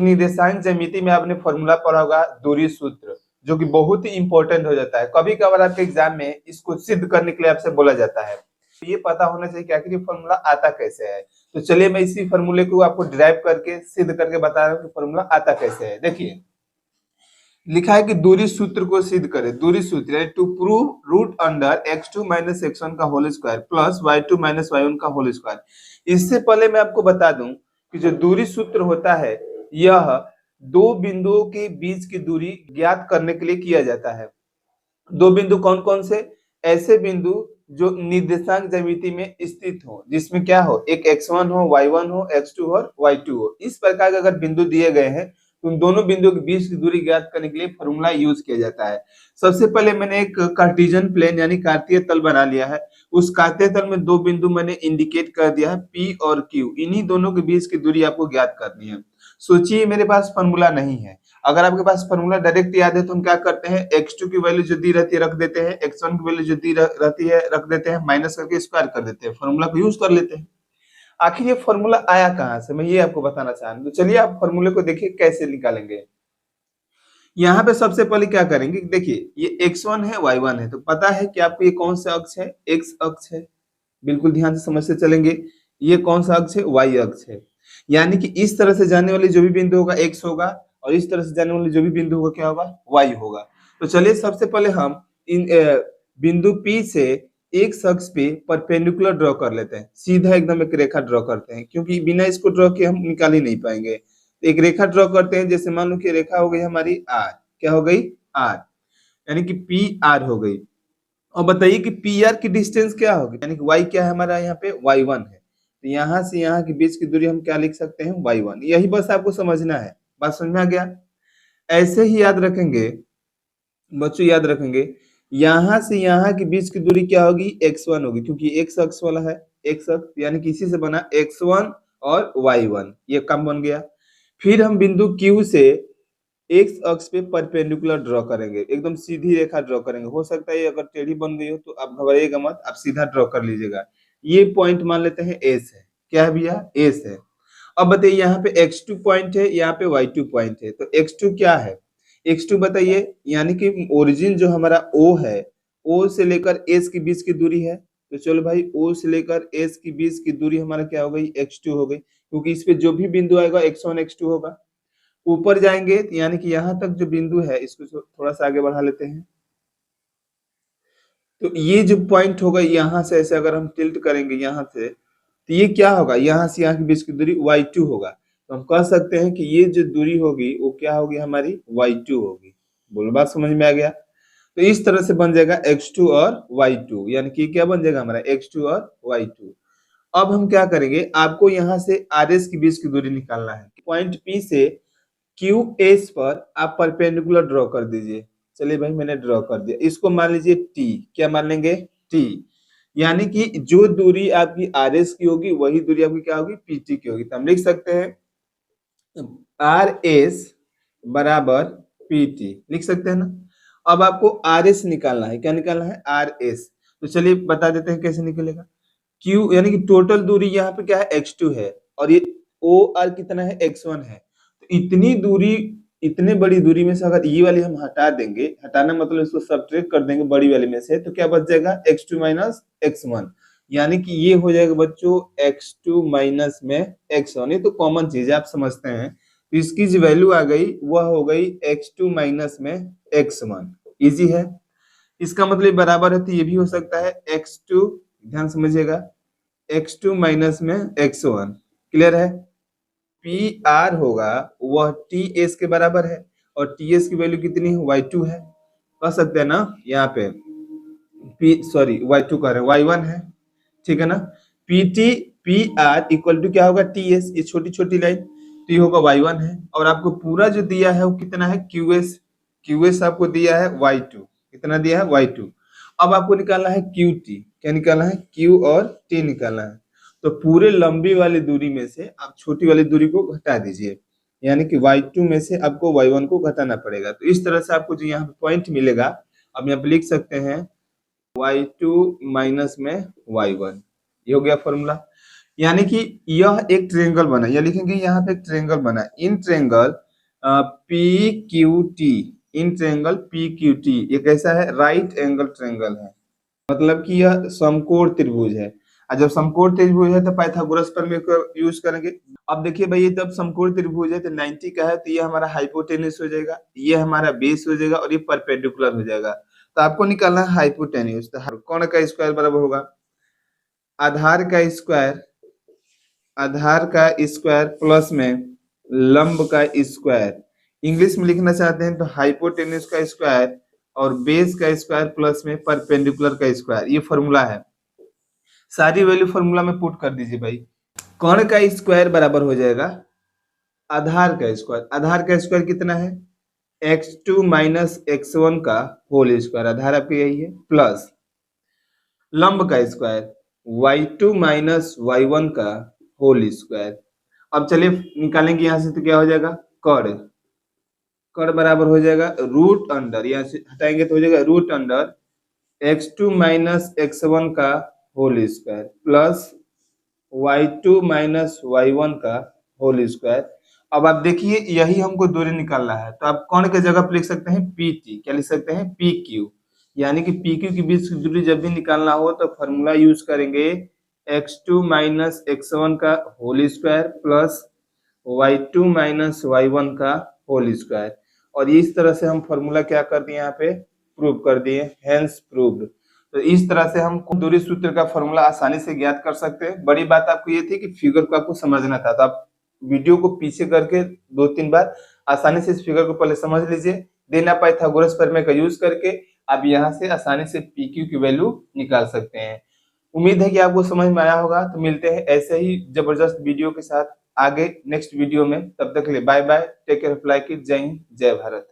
निर्देशांक ज्यामिति में आपने फॉर्मूला पढ़ा होगा दूरी सूत्र, जो कि बहुत ही इंपॉर्टेंट हो जाता है। कभी कभार आपके एग्जाम में इसको सिद्ध करने के लिए आपसे बोला जाता है, तो ये पता होना चाहिए कि आखिर ये फॉर्मूला आता कैसे है। तो चलिए मैं इसी फॉर्मूले को आपको डिराइव करके सिद्ध करके बता रहा हूँ कि फॉर्मूला आता कैसे है। देखिए लिखा है कि दूरी सूत्र को सिद्ध करें। दूरी सूत्र यानी to prove root under x2 minus x1 का whole square plus y2 minus y1 का होल स्क्वायर। इससे पहले मैं आपको बता दूं कि जो दूरी सूत्र होता है यह दो बिंदुओं के बीच की दूरी ज्ञात करने के लिए किया जाता है। दो बिंदु कौन कौन से? ऐसे बिंदु जो निर्देशांक ज्यामिति में स्थित हो, जिसमें क्या हो, एक x1 हो, y1 हो, x2 हो और y2 हो। इस प्रकार के अगर बिंदु दिए गए हैं तो उन दोनों बिंदुओं के बीच की दूरी ज्ञात करने के लिए फॉर्मूला यूज किया जाता है। सबसे पहले मैंने एक कार्टेशियन प्लेन यानी कार्तीय तल बना लिया है। उस कार्तीय तल में दो बिंदु मैंने इंडिकेट कर दिया है, P और Q। इन्हीं दोनों के बीच की दूरी आपको ज्ञात करनी है। सोचिए मेरे पास फॉर्मूला नहीं है। अगर आपके पास फॉर्मूला डायरेक्ट याद है तो हम क्या करते हैं, x2 की वैल्यू जो दी रहती है रख देते हैं, x1 की वैल्यू जो दी रहती है रख देते हैं, माइनस करके स्क्वायर कर देते हैं, फॉर्मूला को यूज कर लेते हैं। आखिर ये फॉर्मूला आया कहां से, मैं ये आपको बताना चाह रहा हूं। तो चलिए आप फॉर्मूले को देखिए कैसे निकालेंगे। यहाँ पे सबसे पहले क्या करेंगे, देखिए ये x1 है, y1 है, तो पता है कि आपको ये कौन सा अक्ष है, x अक्ष है। बिल्कुल ध्यान से समझते चलेंगे। ये कौन सा अक्ष है, y अक्ष है। यानी कि इस तरह से जाने वाली जो भी बिंदु होगा x होगा और इस तरह से जाने वाली जो भी बिंदु होगा क्या होगा, y होगा। तो चलिए सबसे पहले हम इन बिंदु P से एक अक्ष पे परपेंडिकुलर ड्रॉ कर लेते हैं। सीधा एकदम एक रेखा ड्रॉ करते हैं, क्योंकि बिना इसको ड्रॉ किए हम निकाल ही नहीं पाएंगे। तो एक रेखा ड्रॉ करते हैं। जैसे मान लो कि रेखा हो गई हमारी r, क्या हो गई, r, यानी कि PR हो गई। और बताइए कि PR की डिस्टेंस क्या होगी, यानी कि y क्या है हमारा, यहाँ पे y1 है। तो यहाँ से यहाँ के बीच की दूरी हम क्या लिख सकते हैं, y1। यही बस आपको समझना है। बात समझ में आ गया। ऐसे ही याद रखेंगे बच्चों, याद रखेंगे यहाँ से यहाँ के बीच की दूरी क्या होगी, x1 होगी, क्योंकि x अक्ष वाला है, x अक्ष, यानी कि इसी से बना x1 और y1, ये काम बन गया। फिर हम बिंदु Q से एक्स अक्ष पे परपेंडिकुलर ड्रॉ करेंगे, एकदम सीधी रेखा ड्रॉ करेंगे। हो सकता है अगर टेढ़ी बन गई हो तो आप घबराइएगा मत, आप सीधा ड्रॉ कर लीजिएगा। ये पॉइंट मान लेते हैं एस है। क्या है भैया, एस है। अब बताइए यहाँ पे x2 पॉइंट है, यहाँ पे y2 पॉइंट है। तो x2 क्या है, x2 बताइए, यानी कि ओरिजिन जो हमारा O है, O से लेकर S के बीच की दूरी है। तो चलो भाई O से लेकर S के बीच की दूरी हमारा क्या हो गई, x2 हो गई, क्योंकि इस पे जो भी बिंदु आएगा x1 x2 होगा। ऊपर जाएंगे यानी कि यहाँ तक जो बिंदु है इसको थोड़ा सा आगे बढ़ा लेते हैं। तो ये जो पॉइंट होगा यहाँ से ऐसे अगर हम टिल्ट करेंगे यहाँ से, तो ये क्या होगा, यहाँ से यहाँ के बीच की दूरी y2 होगा। तो हम कह सकते हैं कि ये जो दूरी होगी वो क्या होगी, हमारी y2 होगी। बोलो बात समझ में आ गया। तो इस तरह से बन जाएगा x2 और y2, यानी कि क्या बन जाएगा हमारा x2 और y2। अब हम क्या करेंगे, आपको यहाँ से RS के बीच की दूरी निकालना है। पॉइंट P से QS पर आप परपेंडिकुलर ड्रॉ कर दीजिए। चलिए भाई मैंने ड्रॉ कर दिया, इसको मान लीजिए T। क्या मान लेंगे, T, यानी कि जो दूरी आपकी RS की होगी वही दूरी आपकी क्या होगी, PT की होगी। तो हम लिख सकते हैं RS बराबर PT, लिख सकते हैं ना। अब आपको RS निकालना है, क्या निकालना है, RS। तो चलिए बता देते हैं कैसे निकलेगा। Q यानी कि टोटल दूरी यहाँ पे क्या है, x2 है, और ये OR कितना है, x1 है। तो इतनी दूरी, इतने बड़ी दूरी में से अगर ये वाली हम हटा देंगे, हटाना मतलब इसको सब्ट्रैक्ट कर देंगे बड़ी वाली में से, तो क्या बच जाएगा, x2 माइनस x1, यानी कि ये हो जाएगा बच्चों x2 माइनस में x1। ये तो कॉमन चीज है, आप समझते हैं। तो इसकी जो वैल्यू आ गई वह हो गई x2 माइनस में x1। इजी है। इसका मतलब बराबर है, तो ये भी हो सकता है x2, ध्यान समझिएगा, x2 माइनस में x1। क्लियर है। PR होगा वह TS के बराबर है, और TS की वैल्यू कितनी है, y2 है। कह सकते हैं ना यहाँ पे y2 कह रहे हैं, y1 है, ठीक है ना। PT PR इक्वल टू क्या होगा, TS, ये छोटी छोटी लाइन, तो ये होगा y1 है। और आपको पूरा जो दिया है वो कितना है, QS आपको दिया है y2, कितना दिया है, y2। अब आपको निकालना है QT, क्या निकालना है, Q और T निकालना है। तो पूरे लंबी वाली दूरी में से आप छोटी वाली दूरी को घटा दीजिए, यानी कि y2 में से आपको y1 को घटाना पड़ेगा। तो इस तरह से आपको जो यहाँ पे पॉइंट मिलेगा, अब यहाँ पे लिख सकते हैं y2 माइनस में y1। ये हो गया फॉर्मूला। यानी कि यह एक ट्रायंगल बना, या लिखेंगे यहाँ पे एक ट्रायंगल बना, in triangle P Q T, in triangle P Q T, ये कैसा है, राइट एंगल ट्रायंगल है, मतलब कि यह समकोण त्रिभुज है। और जब समकोण त्रिभुज है तो पाइथागोरस प्रमेय को यूज करेंगे। अब देखिए भाई, ये जब समकोण त्रिभुज है तो 90 का है, तो ये हमारा हाइपोटेन्यूज हो जाएगा, ये हमारा बेस हो जाएगा और ये परपेंडिकुलर हो जाएगा। तो आपको निकालना है हाइपोटेन्यूज। तो कोण का स्क्वायर बराबर होगा आधार का स्क्वायर, आधार का स्क्वायर प्लस में लंब का स्क्वायर। इंग्लिश में लिखना चाहते हैं तो हाइपोटेन्यूज का स्क्वायर और बेस का स्क्वायर प्लस में परपेंडिकुलर का स्क्वायर, ये फॉर्मूला है। सारी वैल्यू फॉर्मूला में पुट कर दीजिए भाई। कोण का स्क्वायर बराबर हो जाएगा आधार का स्क्वायर, आधार का स्क्वायर कितना है, x2 माइनस x1 का होल स्क्वायर, आधार आपका यही है, प्लस लंब का स्क्वायर y2 माइनस y1 का होल स्क्वायर। अब चलिए निकालेंगे यहां से, तो क्या हो जाएगा, कड़, कड़ बराबर हो जाएगा रूट अंडर, यहाँ से हटाएंगे तो हो जाएगा root under x2 minus x1 का whole square plus y2 minus y1 का होल स्क्वायर। अब आप देखिए यही हमको दूरी निकालना है, तो आप कौन के जगह पर लिख सकते हैं, पी टी, क्या लिख सकते हैं, पी क्यू, यानी कि पी क्यू के बीच की दूरी जब भी निकालना हो तो फॉर्मूला यूज करेंगे x2 माइनस x1 का whole square plus y2 minus y1 का होल स्क्वायर। और इस तरह से हम फॉर्मूला क्या कर दिए, यहाँ पे प्रूव कर दिए, हेंस प्रूव्ड। तो इस तरह से हम दूरी सूत्र का फॉर्मूला आसानी से ज्ञात कर सकते हैं। बड़ी बात आपको ये थी कि फिगर को आपको समझना था, तो आप वीडियो को पीछे करके 2-3 बार आसानी से इस फिगर को पहले समझ लीजिए, देन आप पाइथागोरस प्रमेय का यूज करके आप यहाँ से आसानी से पी क्यू की वैल्यू निकाल सकते हैं। उम्मीद है कि आपको समझ में आया होगा। तो मिलते हैं ऐसे ही जबरदस्त वीडियो के साथ आगे नेक्स्ट वीडियो में। तब तक के लिए bye bye, take care of like it, जय हिंद, जय भारत।